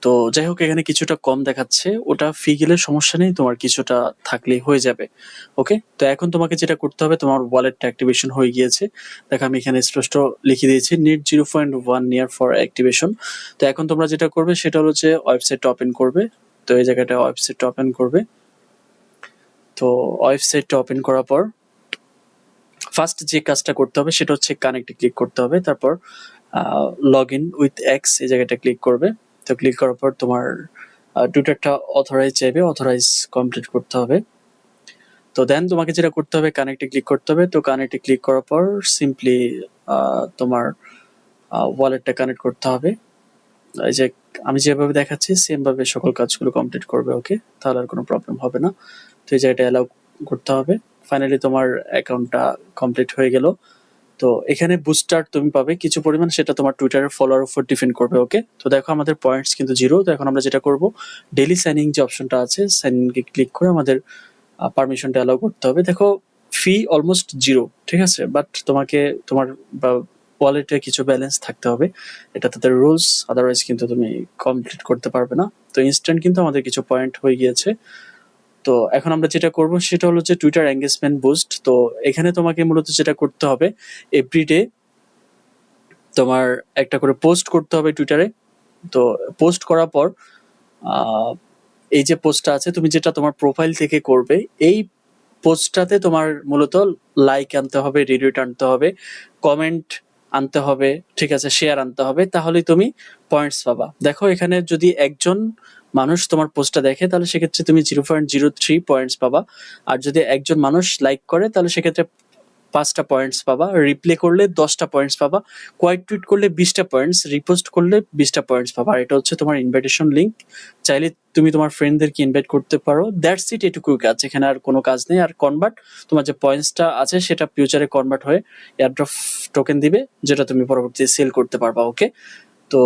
[SPEAKER 1] তো যাই হোক, এখানে কিছুটা কম দেখাচ্ছে, ওটা ফি গেলে সমস্যা নেই, তোমার কিছুটা থাকলেই হয়ে যাবে। ওকে, তো এখন তোমাকে যেটা করতে হবে, তোমার ওয়ালেটটা অ্যাক্টিভেশন হয়ে গিয়েছে। দেখো আমি এখানে স্পষ্ট লিখে দিয়েছি, নিড 0.1 নিয়ার ফর অ্যাক্টিভেশন। তো এখন তোমরা যেটা করবে সেটা হলো যে ওয়েবসাইটটা ওপেন করবে। তো এই জায়গাটা ওয়েবসাইটটা ওপেন করবে। তো ওয়েবসাইটটা ওপেন করার পর ফার্স্ট যে কাজটা করতে হবে সেটা হচ্ছে কানেক্টে ক্লিক করতে হবে। তারপর লগ ইন উইথ এক্স এই জায়গাটা ক্লিক করবে। তো ক্লিক করার পর তোমার টুইটারটা অথরাইজ চাইবে, অথরাইজ কমপ্লিট করতে হবে। তো দেন তোমাকে যেটা করতে হবে, কানেক্টে ক্লিক করতে হবে। তো কানেক্টে ক্লিক করার পর সিম্পলি তোমার ওয়ালেটটা কানেক্ট করতে হবে। এই যে আমি যেভাবে দেখাচ্ছি সেম ভাবে সকল কাজগুলো কমপ্লিট করবে। ওকে, তাহলে আর কোনো প্রবলেম হবে না। তো এই জায়গাটা অ্যালাউ করতে হবে। ফাইনালি তোমার অ্যাকাউন্টটা কমপ্লিট হয়ে গেল। তো এখানে বুস্টার তুমি পাবে কিছু পরিমাণ, সেটা তোমার টুইটারের ফলোয়ার উপর ডিপেন্ড করবে। ওকে, তো দেখো আমাদের পয়েন্টস কিন্তু 0। তো এখন আমরা যেটা করব, ডেইলি সাইনিং যে অপশনটা আছে, সাইনিংকে ক্লিক করে আমাদের পারমিশনটা অ্যালাউ করতে হবে। দেখো ফি অলমোস্ট 0, ঠিক আছে, বাট তোমাকে তোমার ওয়ালেটে কিছু ব্যালেন্স থাকতে হবে, এটা তাদের রুলস, আদারওয়াইজ কিন্তু তুমি কমপ্লিট করতে পারবে না। তো ইনস্ট্যান্ট কিন্তু আমাদের কিছু পয়েন্ট হয়ে গিয়েছে। তো এখন আমরা যেটা করব সেটা হলো যে টুইটার এঙ্গেজমেন্ট বুস্ট। তো এখানে তোমাকে মূলত যেটা করতে হবে, এভরিডে তোমার একটা করে পোস্ট করতে হবে টুইটারে। তো পোস্ট করার পর এই যে পোস্টটা আছে, তুমি যেটা তোমার প্রোফাইল থেকে করবে, এই পোস্টটাতে তোমার মূলত লাইক আনতে হবে, রিটুইট আনতে হবে, কমেন্ট আনতে হবে, ঠিক আছে, শেয়ার আনতে হবে, তাহলেই তুমি পয়েন্টস পাবা। দেখো এখানে যদি একজন মানুষ তোমার পোস্টটা দেখে তাহলে সেক্ষেত্রে তুমি 0.03 পয়েন্টস পাবা। আর যদি একজন মানুষ লাইক করে তাহলে সেক্ষেত্রে 5টা পয়েন্টস পাবা, রিপ্লে করলে 10টা পয়েন্টস পাবা, কোয়াইট টুইট করলে 20টা পয়েন্টস, রিপোস্ট করলে 20টা পয়েন্টস পাবা। আর এটা হচ্ছে তোমার ইনভাইটেশন লিঙ্ক, চাইলে তুমি তোমার ফ্রেন্ডদেরকে ইনভাইট করতে পারো। দ্যাটস ইট, এটুকুই কাজ, এখানে আর কোনো কাজ নেই। আর কনভার্ট, তোমার যে পয়েন্টসটা আছে সেটা ফিউচারে কনভার্ট হয়ে এয়ারড্রপ টোকেন দিবে, যেটা তুমি পরবর্তীতে সেল করতে পারবা। ওকে, তো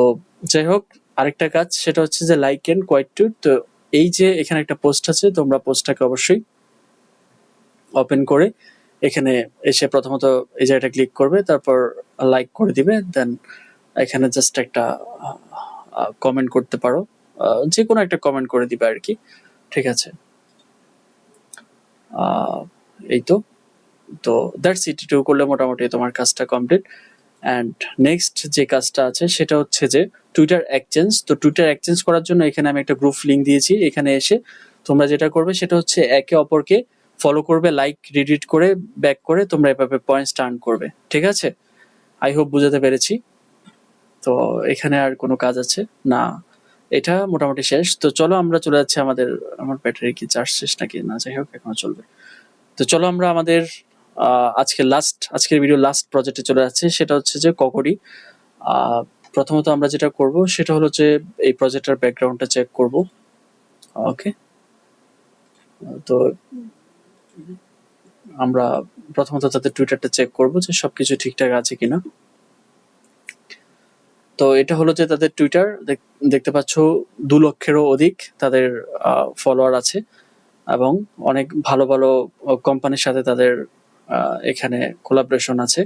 [SPEAKER 1] যাই হোক, আরেকটা কাজ সেটা হচ্ছে যে লাইক এন্ড কোয়াইট টুইট। তো এই যে এখানে একটা পোস্ট আছে, তোমরা পোস্টটাকে অবশ্যই ওপেন করে এখানে এসে প্রথমত এই জায়গাটা ক্লিক করবে, তারপর লাইক করে দিবে, দেন এখানে জাস্ট একটা কমেন্ট করতে পারো, যে কোনো একটা কমেন্ট করে দিবে আর কি, ঠিক আছে। এই তো, তো দ্যাটস ইট, এটুকু করলে মোটামুটি তোমার কাজটা কমপ্লিট। অ্যান্ড নেক্সট যে কাজটা আছে সেটা হচ্ছে যে টুইটার এক্সচেঞ্জ। তো টুইটার এক্সচেঞ্জ করার জন্য এখানে আমি একটা গ্রুপ লিঙ্ক দিয়েছি, এখানে এসে তোমরা যেটা করবে সেটা হচ্ছে একে অপরকে ফলো করবে, লাইক রিডিট করে ব্যাক করে তোমরা এভাবে পয়েন্টস আর্ন করবে, ঠিক আছে। আই হোপ বুঝাতে পেরেছি। তো এখানে আর কোনো কাজ আছে না, এটা মোটামুটি শেষ। তো চলো আমরা চলে যাচ্ছি আমাদের, আমার ব্যাটারি কি চার্জ শেষ নাকি, না যাই হোক এখনো চলবে। তো চলো আমরা আমাদের আজকের ভিডিও লাস্ট প্রজেক্টে চলে যাচ্ছি, সেটা হচ্ছে যে ককরি। প্রথমত আমরা যেটা করব সেটা হলো যে এই প্রজেক্টের ব্যাকগ্রাউন্ডটা চেক করব। ওকে, তো আমরা প্রথমত তাদের টুইটারটা চেক করব যে সবকিছু ঠিকঠাক আছে কিনা। তো এটা হলো যে তাদের টুইটার, দেখতে পাচ্ছ 2 লক্ষেরও অধিক তাদের ফলোয়ার আছে, এবং অনেক ভালো ভালো কোম্পানির সাথে তাদের এখানে কোলাবোরেশন আছে।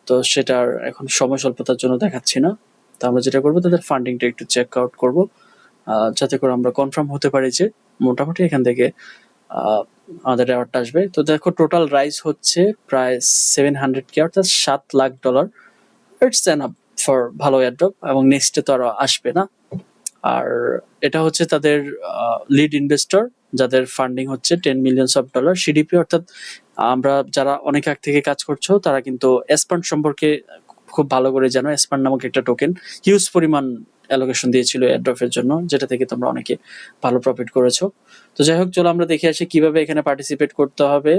[SPEAKER 1] তো সেটার এখন সময় স্বল্পতার জন্য দেখাচ্ছি না। তো আমরা যেটা করবো, তাদের ফান্ডিংটা একটু চেক আউট করবো, যাতে করে আমরা কনফার্ম হতে পারি যে মোটামুটি এখান থেকে আমাদের অ্যাওয়ার্ডটা আসবে। তো দেখো টোটাল রাইজ হচ্ছে প্রায় 700K, অর্থাৎ $7 লাখ। ইটস এনাফ ফর ভালো এয়ারড্রপ, এবং নেক্সটে তো আরো আসবে না। আর এটা হচ্ছে তাদের লিড ইনভেস্টর, যাদের ফান্ডিং হচ্ছে $10 মিলিয়ন, সিডিপি, অর্থাৎ আমরা যারা অনেক আগ থেকে কাজ করছো তারা কিন্তু এসপান্ড সম্পর্কে খুব ভালো করে জানো। এসপান্ড নামক একটা টোকেন হিউজ পরিমাণ অ্যালোকেশন দিয়েছিল এয়ারড্রপের জন্য, যেটা থেকে তোমরা অনেকে ভালো প্রফিট করেছো। তো যাই হোক, চলো আমরা দেখে আসি কিভাবে এখানে পার্টিসিপেট করতে হবে।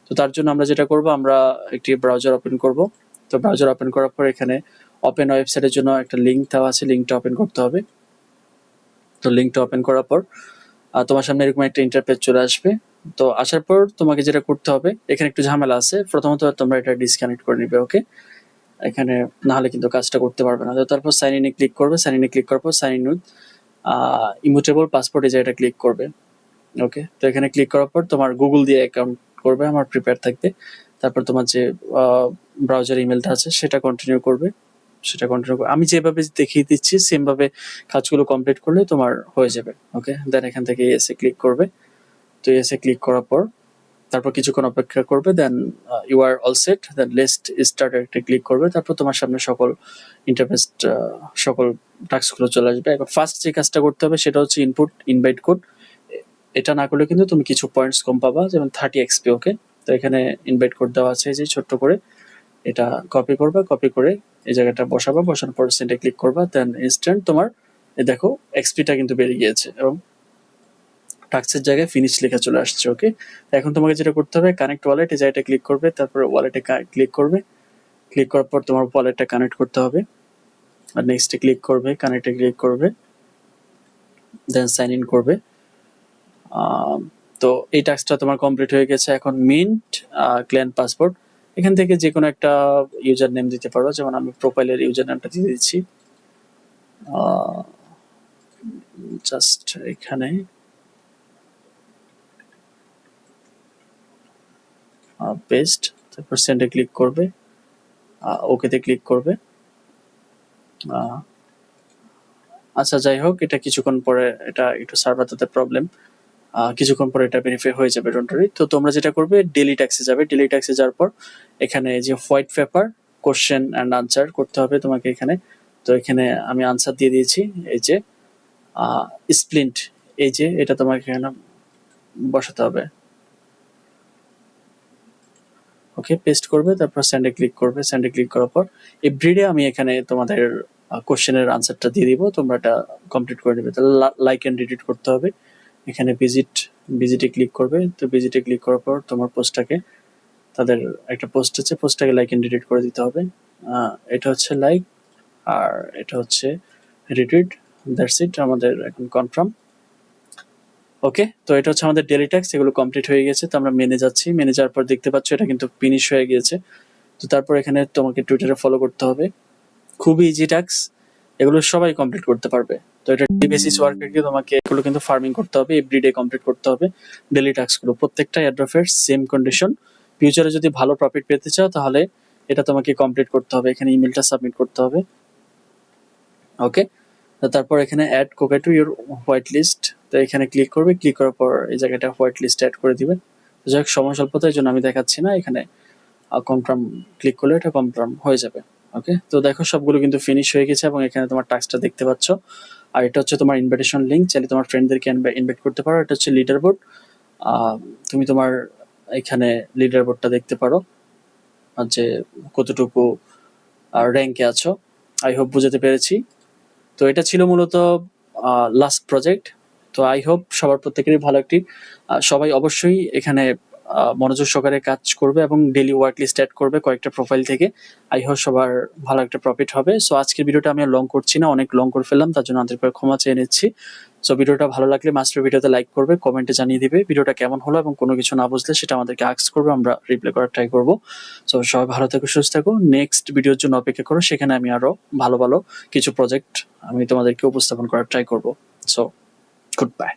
[SPEAKER 1] তো তার জন্য আমরা যেটা করব, আমরা একটি ব্রাউজার ওপেন করব। তো ব্রাউজার ওপেন করার পর এখানে ওপেন ওয়েবসাইটের জন্য একটা লিঙ্ক দেওয়া আছে, লিঙ্কটা ওপেন করতে হবে। তো লিঙ্কটা ওপেন করার পর তোমার সামনে এরকম একটা ইন্টারফেস চলে আসবে। তো আসার পর তোমাকে যেটা করতে হবে, এখানে একটু ঝামেলা আছে, প্রথমত তোমরা এটা ডিসকানেক্ট করে নিবে। ওকে, এখানে না হলে কিন্তু কাজটা করতে পারবে না। তো তারপর সাইন ইনে ক্লিক করবে, সাইন ইনে ক্লিক করার পর সাইন ইন উইথ ইমুটেবল পাসপোর্ট, এই জায়গাটা ক্লিক করবে। ওকে, তো এখানে ক্লিক করার পর তোমার গুগল দিয়ে অ্যাকাউন্ট করবে, আমার প্রিপেয়ার থাকবে। তারপর তোমার যে ব্রাউজার ইমেলটা আছে সেটা কন্টিনিউ করবে, আমি যেভাবে দেখিয়ে দিচ্ছি সেম ভাবে কাজগুলো কমপ্লিট করলে তোমার হয়ে যাবে। ওকে, দেন এখান থেকে এসে ক্লিক করবে। তো এসে ক্লিক করার পর তারপর কিছুক্ষণ অপেক্ষা করবে, then you are all set, then let's start একটা ক্লিক করবে। তারপর তোমার সামনে সকল ইন্টারফেস, সকল টাস্কগুলো চলে আসবে। এখন ফার্স্ট যে কাজটা করতে হবে সেটা হচ্ছে ইনপুট ইনভাইট কোড। এটা না করলে কিন্তু তুমি কিছু পয়েন্টস কম পাবা, যেমন 30 XP। ওকে, তো এখানে ইনভাইট কোড দেওয়া আছে, যে ছোট্ট করে এটা কপি করবা, কপি করে এই জায়গাটা বসাবা, বসানোর পর সেন্ডে ক্লিক করবা, দেন ইনস্ট্যান্ট তোমার দেখো এক্সপিটা কিন্তু বেড়ে গিয়েছে, এবং টাস্কের জায়গায় ফিনিশ লেখা চলে আসছে। ওকে, এখন তোমাকে যেটা করতে হবে, কানেক্ট ওয়ালেট, এই জায়গাটা ক্লিক করবে, তারপর ওয়ালেটে ক্লিক করবে। ক্লিক করার পর তোমার ওয়ালেটটা কানেক্ট করতে হবে। আর নেক্সটে ক্লিক করবে, কানেক্টে ক্লিক করবে, দেন সাইন ইন করবে। তো এই টাস্কটা তোমার কমপ্লিট হয়ে গেছে। এখন মিন্ট ক্লায়েন্ট পাসপোর্ট, এখান থেকে যে কোনো একটা ইউজার নেম দিতে পারো, যেমন আমি প্রোফাইলের ইউজার নেমটা দিয়ে দিচ্ছি। জাস্ট এখানে পেস্ট, তারপর সেন্ডে ক্লিক করবে, ওকেতে ক্লিক করবে। আচ্ছা যাই হোক, এটা কিছুক্ষণ পরে, এটা একটু সার্ভারটাতে প্রবলেম, কিছুক্ষণ পরে এটা ভেরিফাই হয়ে যাবে, ডোন্ট ওয়ারি। তো তোমরা যেটা করবে, ডেলি ট্যাক্সে যাবে। ডেলি ট্যাক্সে যাওয়ার পর এখানে যে white paper question and answer করতে হবে তোমাকে এখানে। তো এখানে আমি আনসার দিয়ে দিয়েছি, এই যে স্প্লিন্ট, এই যে এটা তোমাকে এখানে বসাতে হবে। ওকে, পেস্ট করবে, তারপর সেন্ডে ক্লিক করবে। সেন্ডে ক্লিক করার পর এভরিডে আমি এখানে তোমাদের কোশ্চেনের আনসারটা দিয়ে দিব, তোমরা এটা কমপ্লিট করে নেবে। তাহলে লাইক অ্যান্ড এডিট করতে হবে, এখানে ভিজিটে ক্লিক করবে। তো ভিজিটে ক্লিক করার পর তোমার পোস্টটাকে, তাদের একটা পোস্ট আছে, পোস্টটাকে লাইক অ্যান্ড রিটুইট করে দিতে হবে। এটা হচ্ছে লাইক, আর এটা হচ্ছে রিটুইট। দ্যাটস ইট, আমাদের এখন কনফার্ম। ওকে, তো এটা হচ্ছে আমাদের ডেলি ট্যাক্স, এগুলো কমপ্লিট হয়ে গেছে। তো আমরা মেনে যাচ্ছি, মেনে যাওয়ার পর দেখতে পাচ্ছ এটা কিন্তু ফিনিশ হয়ে গিয়েছে। তো তারপর এখানে তোমাকে টুইটারে ফলো করতে হবে। খুবই ইজি ট্যাক্স, এগুলো সবাই কমপ্লিট করতে পারবে। তো এটা ডেলি বেসিস ওয়ার্কারকে তোমাকে এগুলো কিন্তু ফার্মিং করতে হবে, এভরিডে কমপ্লিট করতে হবে ডেলি টাস্কগুলো, প্রত্যেকটা এয়ারড্রপের সেম কন্ডিশন। ফিউচারে যদি ভালো প্রফিট পেতে চাও তাহলে এটা তোমাকে কমপ্লিট করতে হবে। এখানে ইমেলটা সাবমিট করতে হবে। ওকে, তারপর এখানে add Coca to your whitelist, তো এখানে ক্লিক করবে। ক্লিক করার পর এই জায়গাটা হোয়াইট লিস্ট অ্যাড করে দিবে। তো যাই হোক, সময় স্বল্পতার জন্য আমি দেখাচ্ছি না, এখানে কনফার্ম ক্লিক করলে এটা কনফার্ম হয়ে যাবে। ওকে, তো দেখো সবগুলো কিন্তু ফিনিশ হয়ে গেছে এবং এখানে তোমার টাস্কটা দেখতে পাচ্ছ। আর এটা হচ্ছে তোমার ইনভাইটেশন লিঙ্ক, চাইলে তোমার ফ্রেন্ডদেরকে ইনভাইট করতে পারো। এটা হচ্ছে লিডার বোর্ড, তুমি তোমার এখানে লিডার বোর্ডটা দেখতে পারো যে কতটুকু র্যাঙ্কে আছো। আই হোপ বুঝাতে পেরেছি। তো এটা ছিল মূলত লাস্ট প্রজেক্ট। তো আই হোপ সবার প্রত্যেকেরই ভালো একটি, সবাই অবশ্যই এখানে মনোযোগ সহকারে কাজ করবে এবং ডেলি ওয়ার্ক লিস্ট অ্যাড করবে কয়েকটা প্রোফাইল থেকে। আই হোপ সবার ভালো একটা প্রফিট হবে। সো আজকের ভিডিওটা আমি আর লং করছি না, অনেক লং করে ফেললাম, তার জন্য আন্তরিকভাবে ক্ষমা চেয়ে নিচ্ছি। সো ভিডিওটা ভালো লাগলে মাস্টার ভিডিওতে লাইক করবে, কমেন্টে জানিয়ে দিবে ভিডিওটা কেমন হলো, এবং কোনো কিছু না বুঝলে সেটা আমাদেরকে আস্ক করবে, আমরা রিপ্লাই করার ট্রাই করবো। সো সবাই ভালো থেকো, সুস্থ থাকো, নেক্সট ভিডিওর জন্য অপেক্ষা করো, সেখানে আমি আরো ভালো ভালো কিছু প্রজেক্ট আমি তোমাদেরকে উপস্থাপন করার ট্রাই করবো। So good bye.